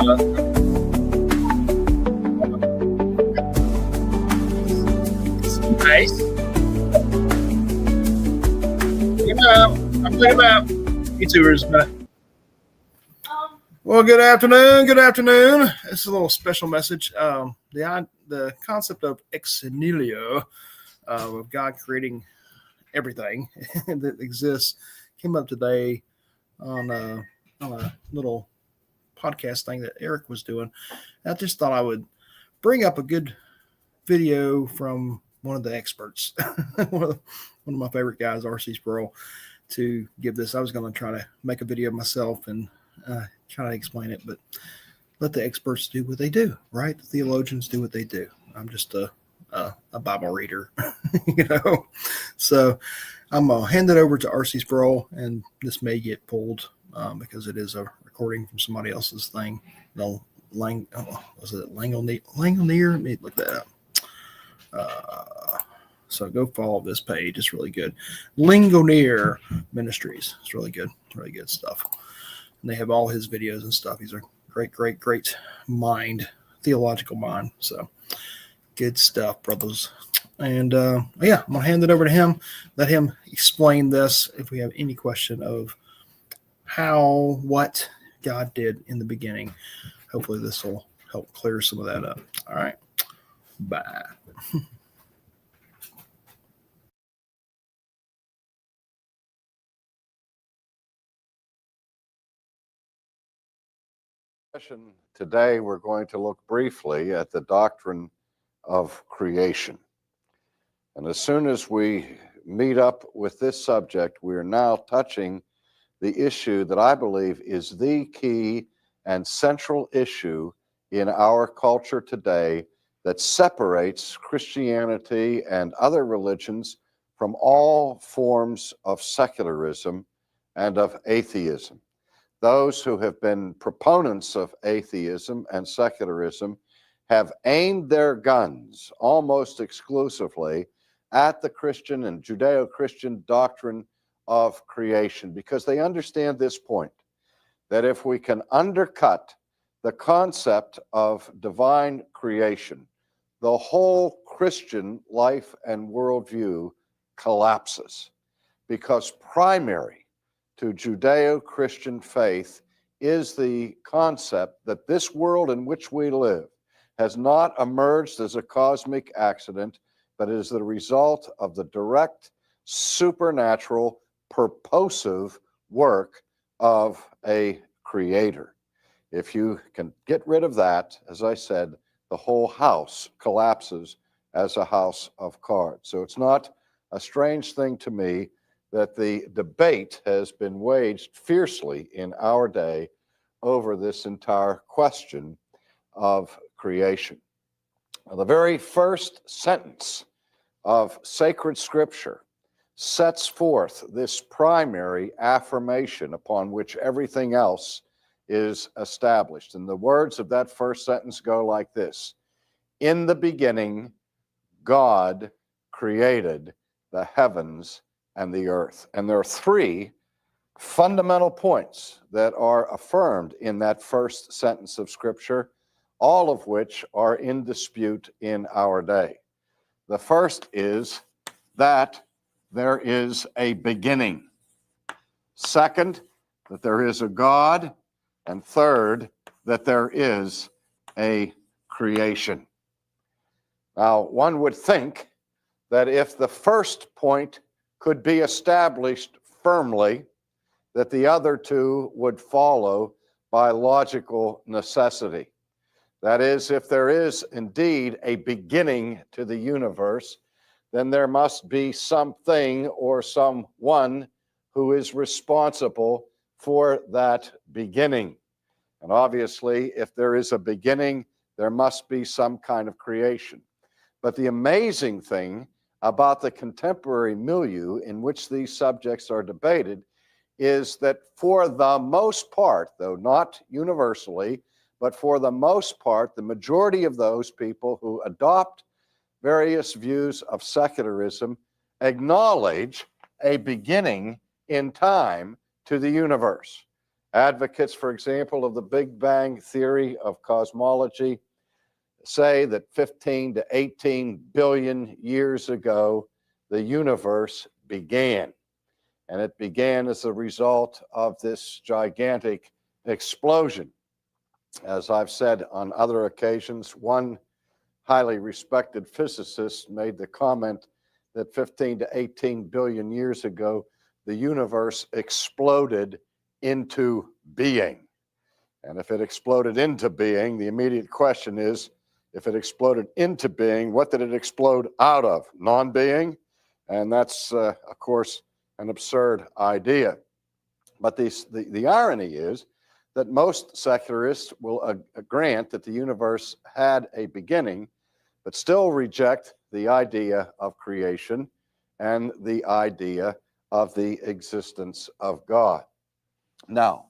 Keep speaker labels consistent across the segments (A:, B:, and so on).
A: Nice. I'm thinking about YouTubers, but well, good afternoon. Good afternoon. This is a little special message. The concept of ex nihilo, of God creating everything that exists, came up today on a little podcast thing that Eric was doing. I just thought I would bring up a good video from one of the experts, one of my favorite guys, R.C. Sproul, to give this. I was going to try to make a video myself and try to explain it, but let the experts do what they do, right? The theologians do what they do. I'm just a Bible reader, So I'm going to hand it over to R.C. Sproul, and this may get pulled because it is a recording from somebody else's thing. Was it Langonier? Let me look that up. So go follow this page. It's really good. Langonier Ministries. It's really good stuff. And they have all his videos and stuff. He's a great mind, theological mind. So good stuff, brothers. And I'm going to hand it over to him. Let him explain this if we have any question of what God did in the beginning. Hopefully this will help clear some of that up. All right. Bye.
B: Today we're going to look briefly at the doctrine of creation. And as soon as we meet up with this subject, we are now touching the issue that I believe is the key and central issue in our culture today that separates Christianity and other religions from all forms of secularism and of atheism. Those who have been proponents of atheism and secularism have aimed their guns almost exclusively at the Christian and Judeo-Christian doctrine of creation, because they understand this point, that if we can undercut the concept of divine creation, the whole Christian life and worldview collapses, because primary to Judeo-Christian faith is the concept that this world in which we live has not emerged as a cosmic accident, but is the result of the direct, supernatural, purposive work of a creator. If you can get rid of that, as I said, the whole house collapses as a house of cards. So it's not a strange thing to me that the debate has been waged fiercely in our day over this entire question of creation. Now, the very first sentence of sacred scripture sets forth this primary affirmation upon which everything else is established. And the words of that first sentence go like this: in the beginning, God created the heavens and the earth. And there are three fundamental points that are affirmed in that first sentence of Scripture, all of which are in dispute in our day. The first is that there is a beginning. Second, that there is a God. And third, that there is a creation. Now, one would think that if the first point could be established firmly, that the other two would follow by logical necessity. That is, if there is indeed a beginning to the universe, then there must be something or someone who is responsible for that beginning. And obviously, if there is a beginning, there must be some kind of creation. But the amazing thing about the contemporary milieu in which these subjects are debated is that for the most part, though not universally, but for the most part, the majority of those people who adopt various views of secularism acknowledge a beginning in time to the universe. Advocates, for example, of the Big Bang theory of cosmology say that 15 to 18 billion years ago, the universe began. And it began as a result of this gigantic explosion. As I've said on other occasions, one highly respected physicist made the comment that 15 to 18 billion years ago, the universe exploded into being. And if it exploded into being, the immediate question is, if it exploded into being, what did it explode out of? Non-being? And that's, of course, an absurd idea. But the irony is that most secularists will grant that the universe had a beginning, but still reject the idea of creation and the idea of the existence of God. Now,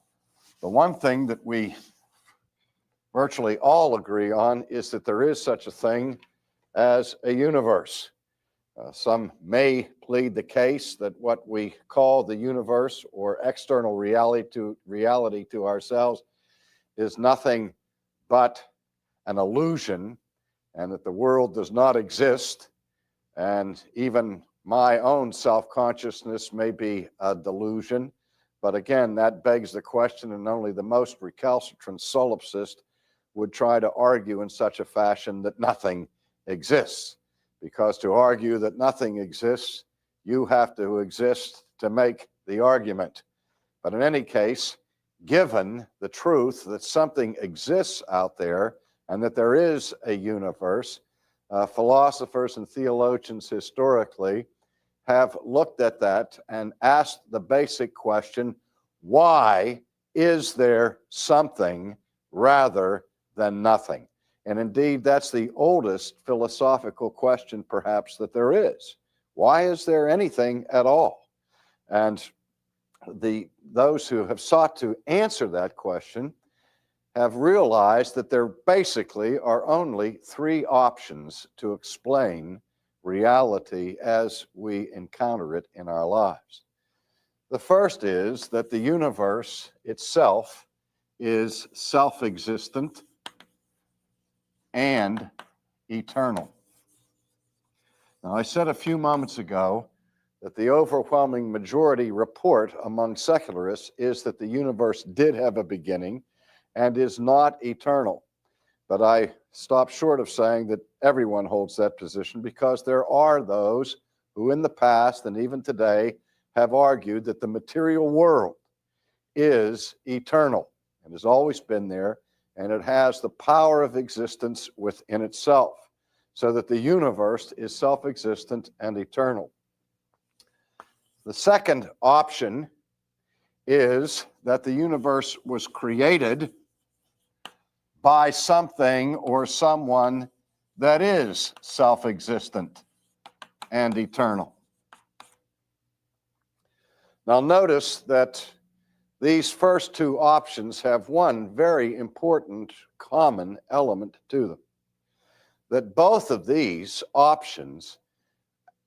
B: the one thing that we virtually all agree on is that there is such a thing as a universe. Some may plead the case that what we call the universe or external reality to ourselves is nothing but an illusion, and that the world does not exist, and even my own self-consciousness may be a delusion. But again, that begs the question, and only the most recalcitrant solipsist would try to argue in such a fashion that nothing exists. Because to argue that nothing exists, you have to exist to make the argument. But in any case, given the truth that something exists out there and that there is a universe, philosophers and theologians historically have looked at that and asked the basic question, why is there something rather than nothing? And indeed, that's the oldest philosophical question, perhaps, that there is. Why is there anything at all? And those who have sought to answer that question have realized that there basically are only three options to explain reality as we encounter it in our lives. The first is that the universe itself is self-existent and eternal. Now, I said a few moments ago that the overwhelming majority report among secularists is that the universe did have a beginning and is not eternal. But I stop short of saying that everyone holds that position, because there are those who in the past and even today have argued that the material world is eternal and has always been there, and it has the power of existence within itself, so that the universe is self-existent and eternal. The second option is that the universe was created by something or someone that is self-existent and eternal. Now notice that these first two options have one very important common element to them, that both of these options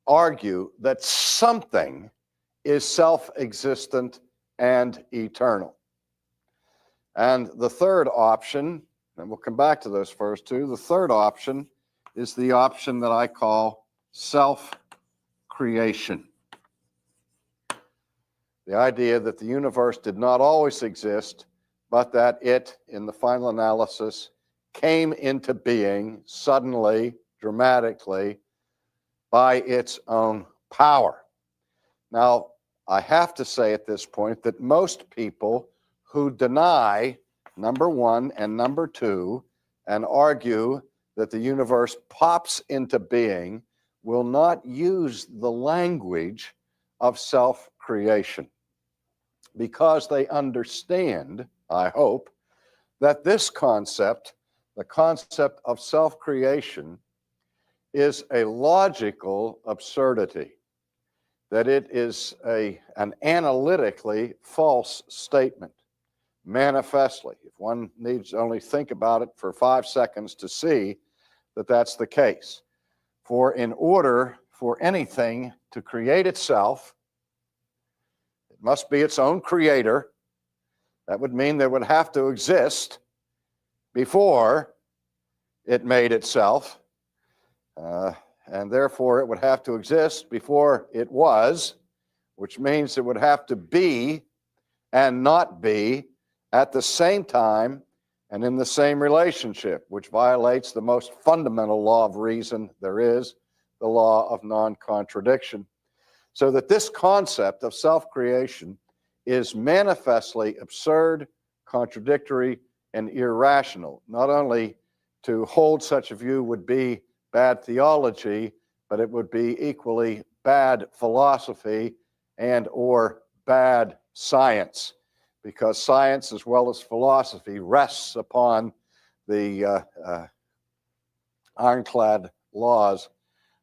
B: argue that something is self-existent and eternal. And the third option, and we'll come back to those first two, the third option is the option that I call self-creation. The idea that the universe did not always exist, but that it, in the final analysis, came into being suddenly, dramatically, by its own power. Now, I have to say at this point that most people who deny number one and number two and argue that the universe pops into being will not use the language of self-creation, because they understand, I hope, that this concept, the concept of self-creation, is a logical absurdity, that it is an analytically false statement, manifestly. If one needs only think about it for 5 seconds to see that that's the case. For in order for anything to create itself, it must be its own creator, That would mean there would have to exist before it made itself, and therefore it would have to exist before it was, which means it would have to be and not be at the same time and in the same relationship, which violates the most fundamental law of reason there is, the law of non-contradiction. So that this concept of self-creation is manifestly absurd, contradictory, and irrational. Not only to hold such a view would be bad theology, but it would be equally bad philosophy and or bad science, because science as well as philosophy rests upon the ironclad laws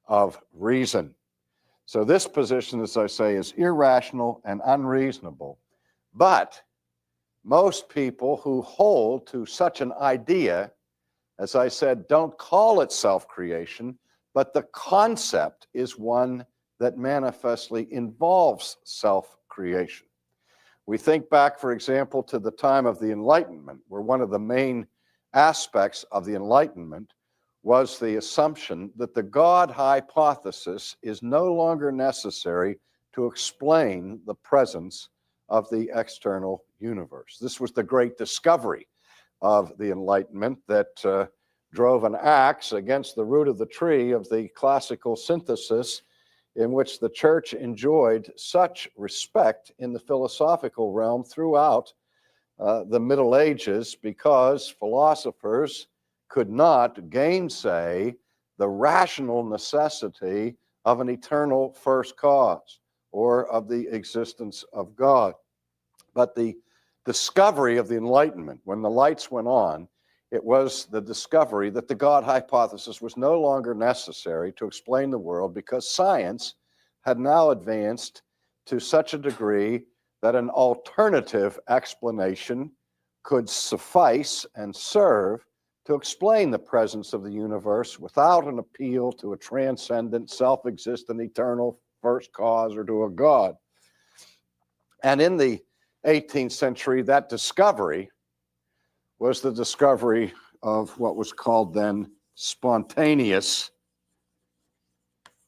B: of reason. So this position, as I say, is irrational and unreasonable. But most people who hold to such an idea, as I said, don't call it self-creation, but the concept is one that manifestly involves self-creation. We think back, for example, to the time of the Enlightenment, where one of the main aspects of the Enlightenment was the assumption that the God hypothesis is no longer necessary to explain the presence of the external universe. This was the great discovery of the Enlightenment that drove an axe against the root of the tree of the classical synthesis, in which the church enjoyed such respect in the philosophical realm throughout the Middle Ages, because philosophers could not gainsay the rational necessity of an eternal first cause or of the existence of God. But the discovery of the Enlightenment, when the lights went on, it was the discovery that the God hypothesis was no longer necessary to explain the world, because science had now advanced to such a degree that an alternative explanation could suffice and serve to explain the presence of the universe without an appeal to a transcendent, self-existent, eternal first cause or to a God. And in the 18th century, that discovery was the discovery of what was called then spontaneous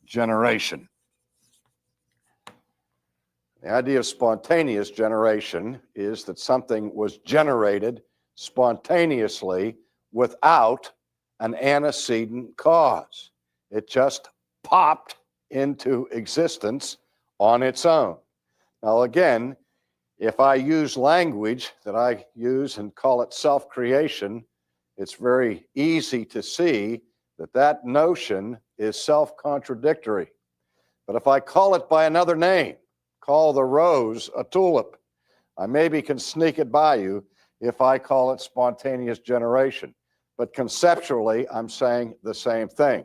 B: generation. The idea of spontaneous generation is that something was generated spontaneously without an antecedent cause. It just popped into existence on its own. Now again, if I use language that I use and call it self-creation, it's very easy to see that that notion is self-contradictory. But if I call it by another name, call the rose a tulip, I maybe can sneak it by you if I call it spontaneous generation. But conceptually, I'm saying the same thing.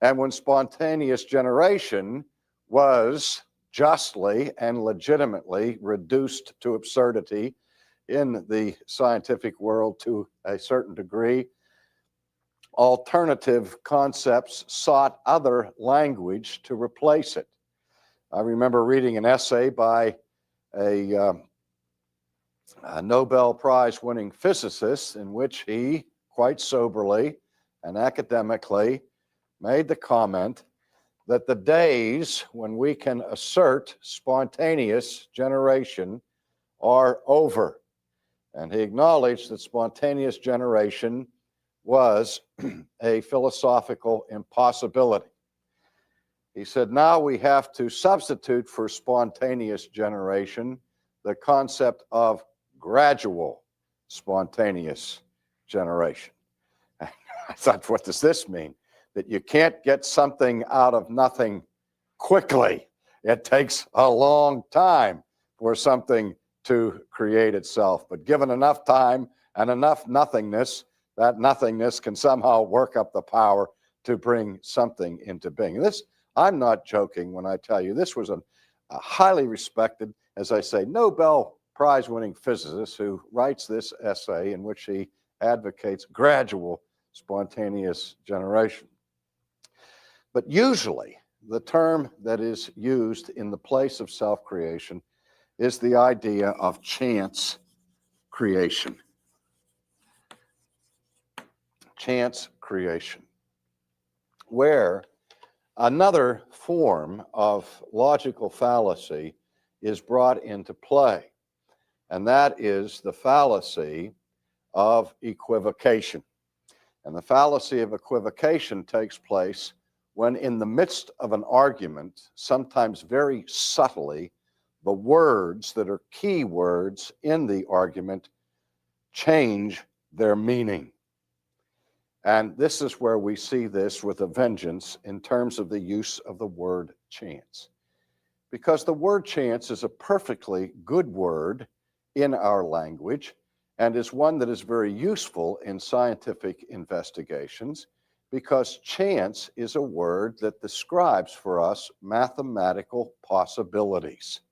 B: And when spontaneous generation was justly and legitimately reduced to absurdity in the scientific world to a certain degree, alternative concepts sought other language to replace it. I remember reading an essay by a Nobel Prize winning physicist in which he quite soberly and academically made the comment that the days when we can assert spontaneous generation are over. And he acknowledged that spontaneous generation was a philosophical impossibility. He said, now we have to substitute for spontaneous generation the concept of gradual spontaneous generation. I thought, what does this mean? That you can't get something out of nothing quickly. It takes a long time for something to create itself. But given enough time and enough nothingness, that nothingness can somehow work up the power to bring something into being. This, I'm not joking when I tell you, this was a highly respected, as I say, Nobel Prize winning physicist who writes this essay in which he advocates gradual spontaneous generation. But usually, the term that is used in the place of self-creation is the idea of chance creation. Chance creation, where another form of logical fallacy is brought into play, and that is the fallacy of equivocation. And the fallacy of equivocation takes place when, in the midst of an argument, sometimes very subtly, the words that are key words in the argument change their meaning. And this is where we see this with a vengeance in terms of the use of the word chance. Because the word chance is a perfectly good word in our language and is one that is very useful in scientific investigations, because chance is a word that describes for us mathematical possibilities.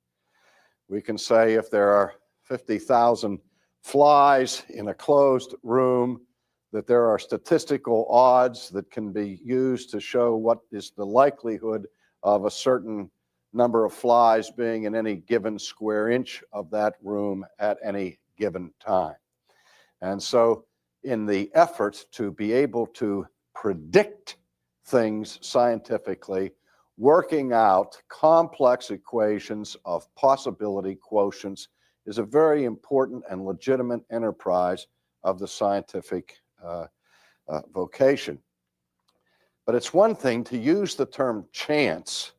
B: We can say if there are 50,000 flies in a closed room, that there are statistical odds that can be used to show what is the likelihood of a certain number of flies being in any given square inch of that room at any given time. And so in the effort to be able to predict things scientifically, working out complex equations of possibility quotients is a very important and legitimate enterprise of the scientific vocation. But it's one thing to use the term chance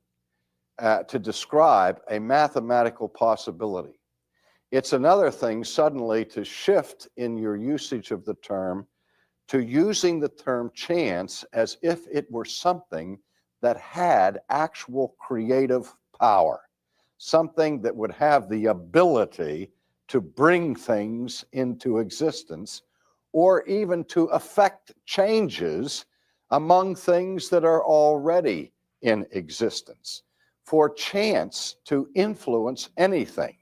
B: to describe a mathematical possibility. It's another thing suddenly to shift in your usage of the term to using the term chance as if it were something that had actual creative power, something that would have the ability to bring things into existence, or even to affect changes among things that are already in existence. For chance to influence anything,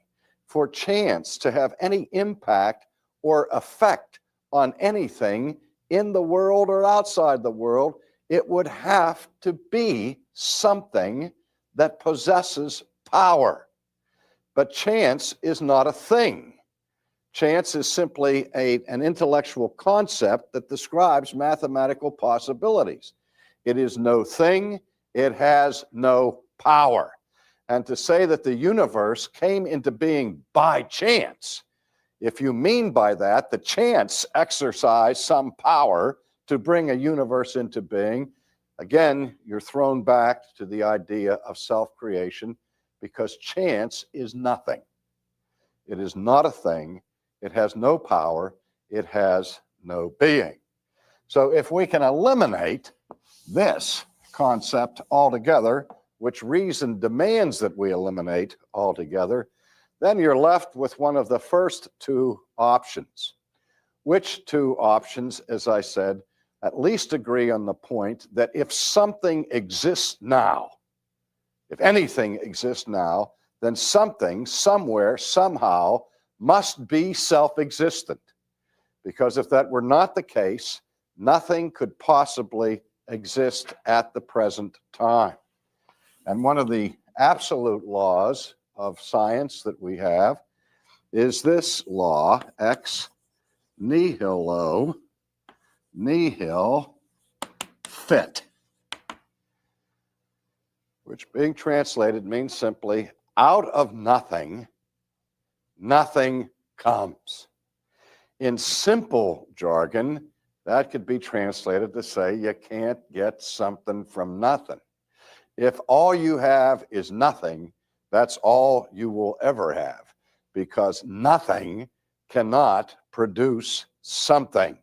B: for chance to have any impact or effect on anything in the world or outside the world, it would have to be something that possesses power. But chance is not a thing. Chance is simply an intellectual concept that describes mathematical possibilities. It is no thing, it has no power. And to say that the universe came into being by chance, if you mean by that the chance exercised some power to bring a universe into being, again, you're thrown back to the idea of self-creation, because chance is nothing. It is not a thing. It has no power. It has no being. So if we can eliminate this concept altogether, which reason demands that we eliminate altogether, then you're left with one of the first two options. Which two options, as I said, at least agree on the point that if something exists now, if anything exists now, then something, somewhere, somehow, must be self-existent. Because if that were not the case, nothing could possibly exist at the present time. And one of the absolute laws of science that we have is this law, ex nihilo, nihil fit, which being translated means simply out of nothing, nothing comes. In simple jargon, that could be translated to say you can't get something from nothing. If all you have is nothing, that's all you will ever have, because nothing cannot produce something.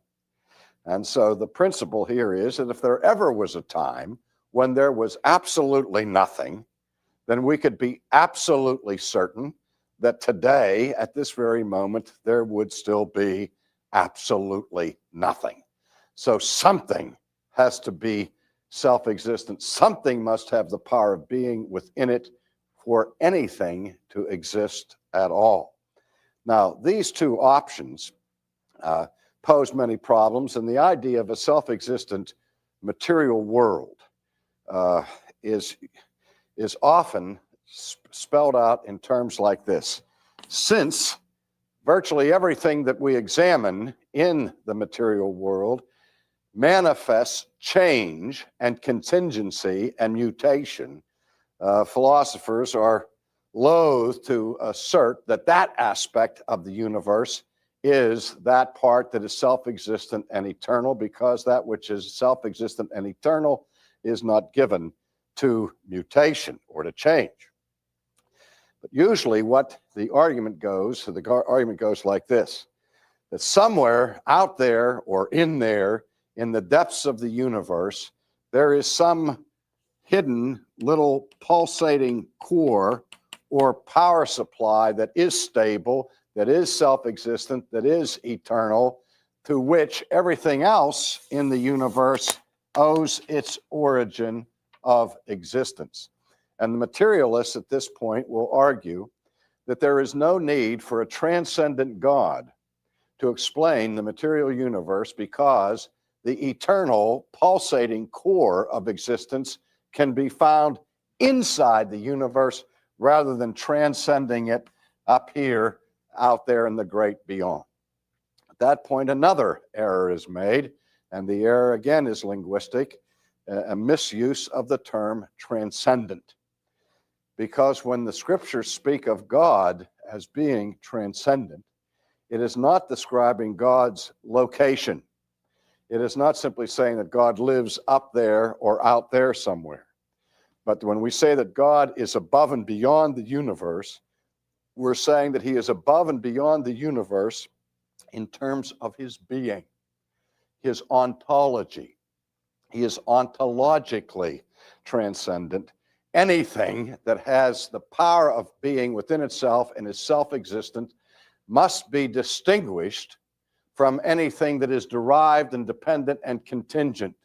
B: And so the principle here is that if there ever was a time when there was absolutely nothing, then we could be absolutely certain that today, at this very moment, there would still be absolutely nothing. So something has to be self-existent. Something must have the power of being within it for anything to exist at all. Now, these two options pose many problems, and the idea of a self-existent material world is often spelled out in terms like this. Since virtually everything that we examine in the material world manifests change and contingency and mutation. Philosophers are loath to assert that that aspect of the universe is that part that is self-existent and eternal, because that which is self-existent and eternal is not given to mutation or to change. But usually what the argument goes like this, that somewhere out there or in there, in the depths of the universe, there is some hidden little pulsating core or power supply that is stable, that is self-existent, that is eternal, to which everything else in the universe owes its origin of existence. And the materialists at this point will argue that there is no need for a transcendent God to explain the material universe, because the eternal pulsating core of existence can be found inside the universe rather than transcending it up here, out there in the great beyond. At that point, another error is made, and the error again is linguistic, a misuse of the term transcendent. Because when the scriptures speak of God as being transcendent, it is not describing God's location. It is not simply saying that God lives up there or out there somewhere. But when we say that God is above and beyond the universe, we're saying that he is above and beyond the universe in terms of his being, his ontology. He is ontologically transcendent. Anything that has the power of being within itself and is self-existent must be distinguished from anything that is derived and dependent and contingent.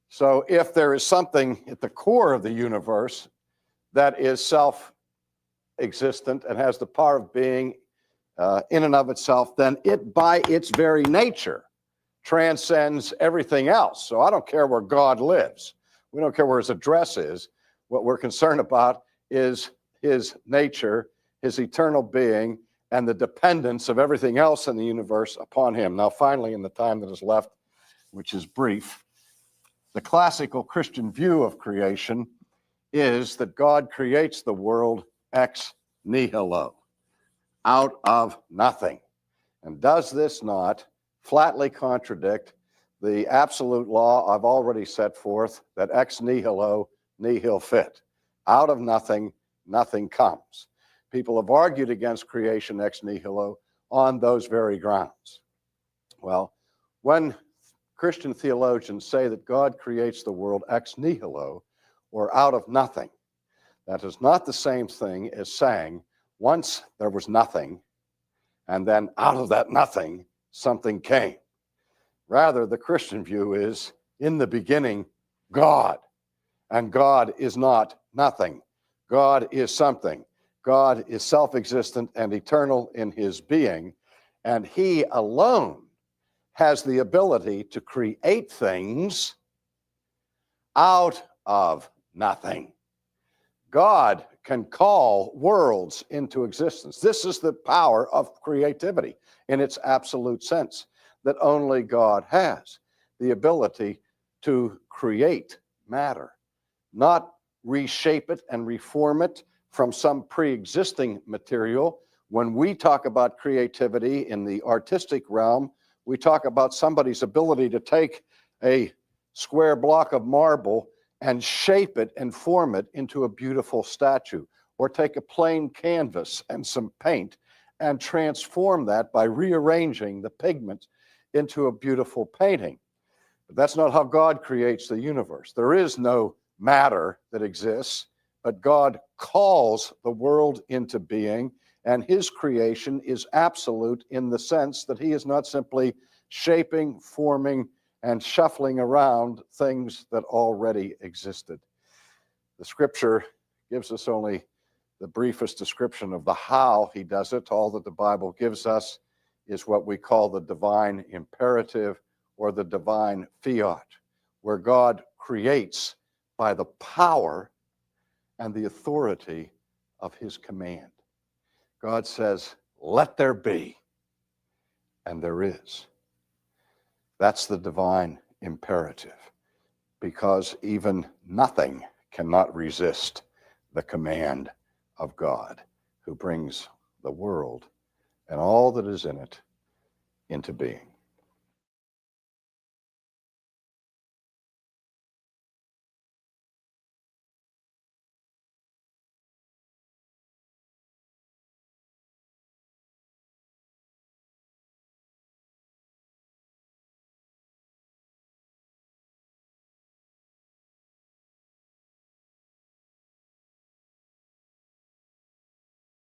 B: So if there is something at the core of the universe that is self-existent and has the power of being in and of itself, then it by its very nature transcends everything else. So I don't care where God lives. We don't care where his address is. What we're concerned about is his nature, his eternal being, and the dependence of everything else in the universe upon him. Now, finally, in the time that is left, which is brief, the classical Christian view of creation is that God creates the world ex nihilo, out of nothing. And does this not flatly contradict the absolute law I've already set forth, that ex nihilo nihil fit? Out of nothing, nothing comes. People have argued against creation ex nihilo on those very grounds. Well, when Christian theologians say that God creates the world ex nihilo, or out of nothing, that is not the same thing as saying once there was nothing, and then out of that nothing, something came. Rather, the Christian view is, in the beginning, God. And God is not nothing. God is something. God is self-existent and eternal in his being, and he alone has the ability to create things out of nothing. God can call worlds into existence. This is the power of creativity in its absolute sense, that only God has, the ability to create matter, not reshape it and reform it from some pre-existing material. When we talk about creativity in the artistic realm, we talk about somebody's ability to take a square block of marble and shape it and form it into a beautiful statue, or take a plain canvas and some paint and transform that by rearranging the pigment into a beautiful painting. But that's not how God creates the universe. There is no matter that exists, but God calls the world into being, and his creation is absolute in the sense that he is not simply shaping, forming, and shuffling around things that already existed. The scripture gives us only the briefest description of the how he does it. All that the Bible gives us is what we call the divine imperative, or the divine fiat, where God creates by the power and the authority of his command. God says, let there be, and there is. That's the divine imperative, because even nothing cannot resist the command of God, who brings the world and all that is in it into being.